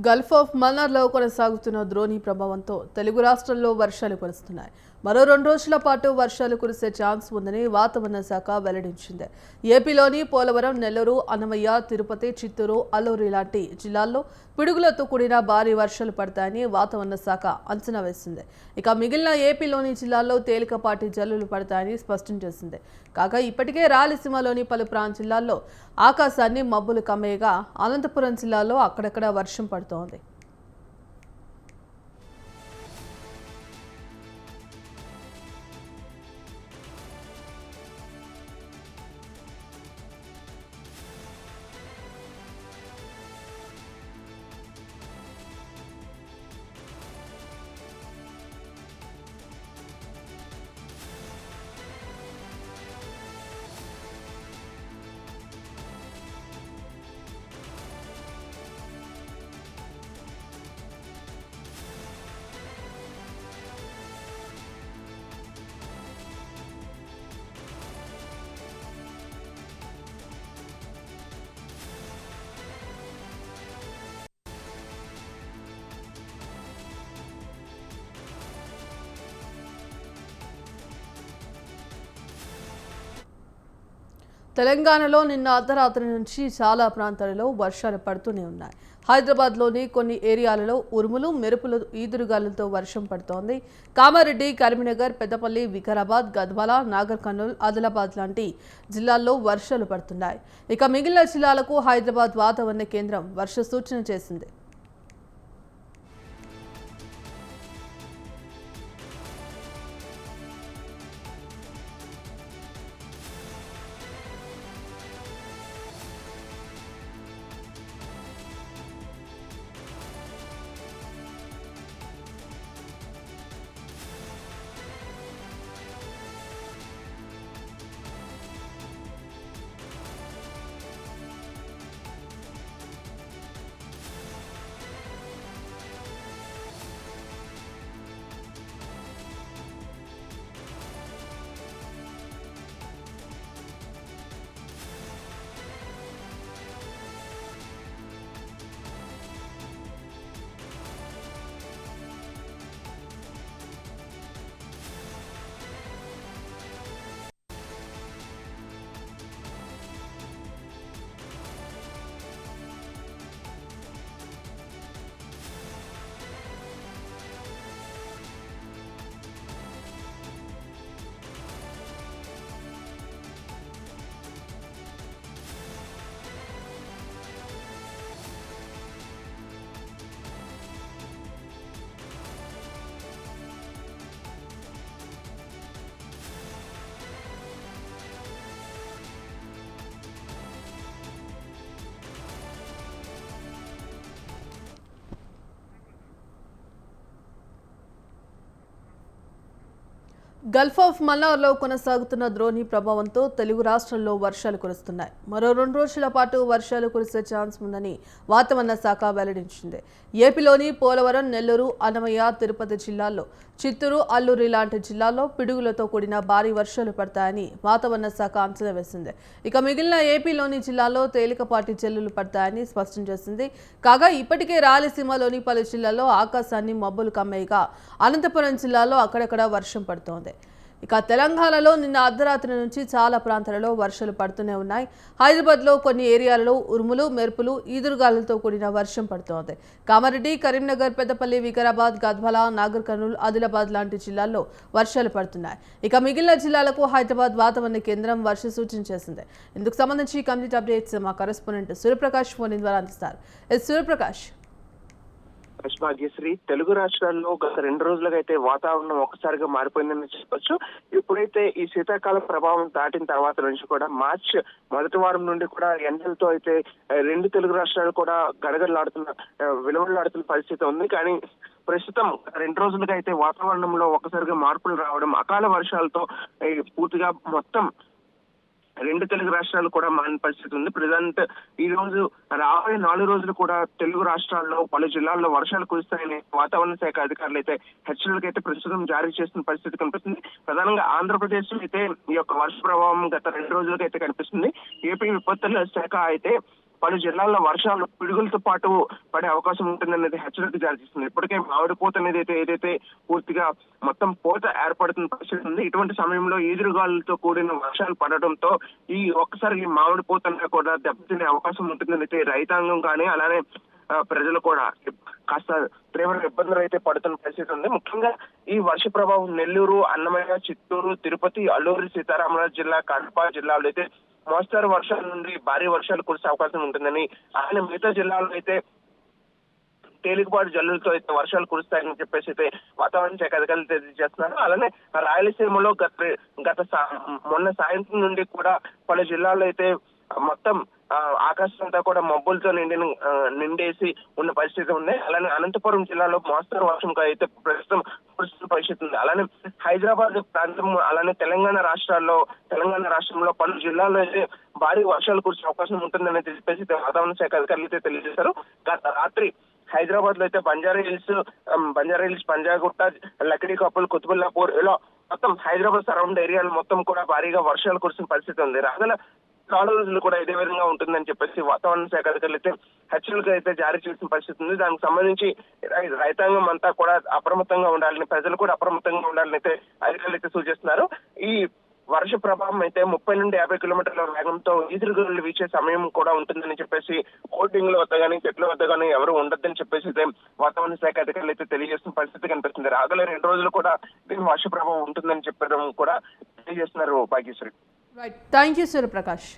Gulf of మన్నార్లో కొనసాగుతున్న ద్రోణి ప్రభావంతో తెలుగు రాష్ట్రాల్లో వర్షాలు కురుస్తున్నాయి. మరో 2 రోజుల పాటు వర్షాలు కురిసే ఛాన్స్ ఉందని వాతావరణ శాఖ వెల్లడించింది. ఏపీలోని పోలవరం, నెల్లూరు, అన్నమయ్య, తిరుపతి, చిత్తూరు, అల్లూరు లాంటి జిల్లాల్లో పిడుగులతో కూడిన భారీ వర్షాలు పడతాయని వాతావరణ శాఖ అంచనా వేసింది. ఇక మిగిలిన ఏపీలోని జిల్లాల్లో తేలికపాటి జల్లులు పడతాయని స్పష్టం చేసింది. కాగా ఇప్పటికే రాయలసీమలోని పలు జిల్లాల్లో ఆకాశాన్ని మబ్బులు కమ్మేయగా అనంతపురం జిల్లాలో అక్కడక్కడ వర్షం పడుతోంది. తెలంగాణలో నిన్న అర్ధరాత్రి నుంచి చాలా ప్రాంతాలలో వర్షాలు పడుతూనే ఉన్నాయి. హైదరాబాద్లోని కొన్ని ఏరియాలలో ఉరుములు, మెరుపులు, ఈదురుగాలులతో వర్షం పడుతోంది. కామారెడ్డి, కరీంనగర్, పెద్దపల్లి, వికారాబాద్, గద్వాల, నాగర్ కర్నూల్, ఆదిలాబాద్ లాంటి జిల్లాల్లో వర్షాలు పడుతున్నాయి. ఇక మిగిలిన జిల్లాలకు హైదరాబాద్ వాతావరణ కేంద్రం వర్ష సూచన చేసింది. గల్ఫ్ ఆఫ్ మన్నార్లో కొనసాగుతున్న ద్రోణి ప్రభావంతో తెలుగు రాష్ట్రాల్లో వర్షాలు కురుస్తున్నాయి. మరో 2 రోజుల పాటు వర్షాలు కురిసే ఛాన్స్ ఉందని వాతావరణ శాఖ వెల్లడించింది. ఏపీలోని పోలవరం, నెల్లూరు, అన్నమయ్య, తిరుపతి జిల్లాల్లో, చిత్తూరు, అల్లూరు లాంటి జిల్లాల్లో పిడుగులతో కూడిన భారీ వర్షాలు పడతాయని వాతావరణ శాఖ అంచనా వేసింది. ఇక మిగిలిన ఏపీలోని జిల్లాల్లో తేలికపాటి జల్లులు పడతాయని స్పష్టం చేసింది. కాగా ఇప్పటికే రాయలసీమలోని పలు జిల్లాల్లో ఆకాశాన్ని మబ్బులు కమ్మేయగా అనంతపురం జిల్లాలో అక్కడక్కడ వర్షం పడుతోంది. ఇక తెలంగాణలో నిన్న అర్ధరాత్రి నుంచి చాలా ప్రాంతాలలో వర్షాలు పడుతూనే ఉన్నాయి. హైదరాబాద్లో కొన్ని ఏరియాలలో ఉరుములు, మెరుపులు, ఈదురుగాలులతో కూడిన వర్షం పడుతోంది. కామారెడ్డి, కరీంనగర్, పెద్దపల్లి, వికారాబాద్, గద్వాల, నాగర్ కర్నూల్, ఆదిలాబాద్ లాంటి జిల్లాల్లో వర్షాలు పడుతున్నాయి. ఇక మిగిలిన జిల్లాలకు హైదరాబాద్ వాతావరణ కేంద్రం వర్ష సూచన చేసింది. ఇందుకు సంబంధించి కంప్లీట్ అప్డేట్స్ మా కరెస్పాండెంట్ సూర్యప్రకాష్ ఫోన్ ద్వారా అందిస్తారు. సూర్యప్రకాష్, భాగ్యశ్రీ, తెలుగు రాష్ట్రాల్లో గత 2 రోజులుగా అయితే వాతావరణం ఒక్కసారిగా మారిపోయిందని చెప్పొచ్చు. ఇప్పుడైతే ఈ శీతాకాల ప్రభావం దాటిన తర్వాత నుంచి కూడా మార్చ్ మొదటి వారం నుండి కూడా ఎండలతో అయితే 2 తెలుగు రాష్ట్రాలు కూడా విలువలాడుతున్న పరిస్థితి ఉంది. కానీ ప్రస్తుతం 2 రోజులుగా అయితే వాతావరణంలో ఒక్కసారిగా మార్పులు రావడం, అకాల వర్షాలతో పూర్తిగా మొత్తం 2 తెలుగు రాష్ట్రాలు కూడా మారిన పరిస్థితి ఉంది. ప్రజెంట్ ఈ రోజు రాబోయే 4 రోజులు కూడా తెలుగు రాష్ట్రాల్లో పలు జిల్లాల్లో వర్షాలు కురుస్తాయని వాతావరణ శాఖ అధికారులు అయితే హెచ్చరికలు అయితే ప్రస్తుతం జారీ చేస్తున్న పరిస్థితి కనిపిస్తుంది. ప్రధానంగా ఆంధ్రప్రదేశ్ లో అయితే ఈ యొక్క వర్ష ప్రభావం గత 2 రోజులుగా అయితే కనిపిస్తుంది. ఏపీ విపత్తుల శాఖ అయితే పలు జిల్లాల్లో వర్షాలు పిడుగులతో పాటు పడే అవకాశం ఉంటుందనేది హెచ్చరిక జారీ చేస్తుంది. ఇప్పటికే మామిడి పూత అనేది ఏదైతే పూర్తిగా మొత్తం పూత ఏర్పడుతున్న పరిస్థితి ఉంది. ఇటువంటి సమయంలో ఈదురుగాలులతో కూడిన వర్షాలు పడడంతో ఈ ఒక్కసారి ఈ మామిడి పూత కూడా దెబ్బతినే అవకాశం ఉంటుందనైతే రైతాంగం కానీ అలానే ప్రజలు కూడా కాస్త తీవ్ర ఇబ్బందులు అయితే పడుతున్న పరిస్థితి ఉంది. ముఖ్యంగా ఈ వర్ష ప్రభావం నెల్లూరు, అన్నమయ్య, చిత్తూరు, తిరుపతి, అల్లూరి సీతారామరాజు జిల్లా, కడప జిల్లాలో అయితే మోస్తరు వర్షాల నుండి భారీ వర్షాలు కురిసే అవకాశం ఉంటుందని, అలానే మిగతా జిల్లాలో అయితే తేలికపాటి జల్లులతో అయితే వర్షాలు కురుస్తాయని చెప్పేసి అయితే వాతావరణ శాఖ అధికారులు తెలియజేస్తున్నారు. అలానే రాయలసీమలో మొన్న సాయంత్రం నుండి కూడా పలు జిల్లాల్లో అయితే మొత్తం ఆకాశం అంతా కూడా మబ్బులతో నిండేసి ఉన్న పరిస్థితి ఉంది. అలానే అనంతపురం జిల్లాలో మోస్తరు వర్షం అయితే ప్రస్తుతం కురుస్తున్న పరిస్థితి ఉంది. అలానే హైదరాబాద్ ప్రాంతం అలానే తెలంగాణ రాష్ట్రంలో పలు జిల్లాల్లో అయితే భారీ వర్షాలు కురిసే అవకాశం ఉంటుందని చెప్పేసి వాతావరణ శాఖ అధికారులు అయితే తెలియజేశారు. గత రాత్రి హైదరాబాద్ లో అయితే బంజారా హిల్స్, పంజాగుట్ట, లక్డీ కప్పుల్, కుతుబుల్లాపూర్ ఇలా మొత్తం హైదరాబాద్ సరౌండ్ ఏరియాలు మొత్తం కూడా భారీగా వర్షాలు కురిసిన పరిస్థితి ఉంది. రాగల 4 రోజులు కూడా ఇదే విధంగా ఉంటుందని చెప్పేసి వాతావరణ శాఖ అధికారులు అయితే హెచ్చరికలు అయితే జారీ చేసిన పరిస్థితి ఉంది. దానికి సంబంధించి రైతాంగం అంతా కూడా అప్రమత్తంగా ఉండాలని, ప్రజలు కూడా అప్రమత్తంగా ఉండాలని అయితే అధికారులు అయితే సూచిస్తున్నారు. ఈ వర్ష ప్రభావం అయితే 30 నుండి 50 కిలోమీటర్ల వేగంతో ఈదురుగాలులు వీచే సమయం కూడా ఉంటుందని చెప్పేసి హోర్డింగ్ల వద్ద కానీ చెట్ల వద్ద కానీ ఎవరు ఉండొద్దని చెప్పేసి అయితే వాతావరణ శాఖ అధికారులు అయితే తెలియజేస్తున్న పరిస్థితి కనిపిస్తుంది. రాగల 2 రోజులు కూడా దీని వర్ష ప్రభావం ఉంటుందని చెప్పడం కూడా తెలియజేస్తున్నారు Bhagyashree. Right, thank you Suryaprakash.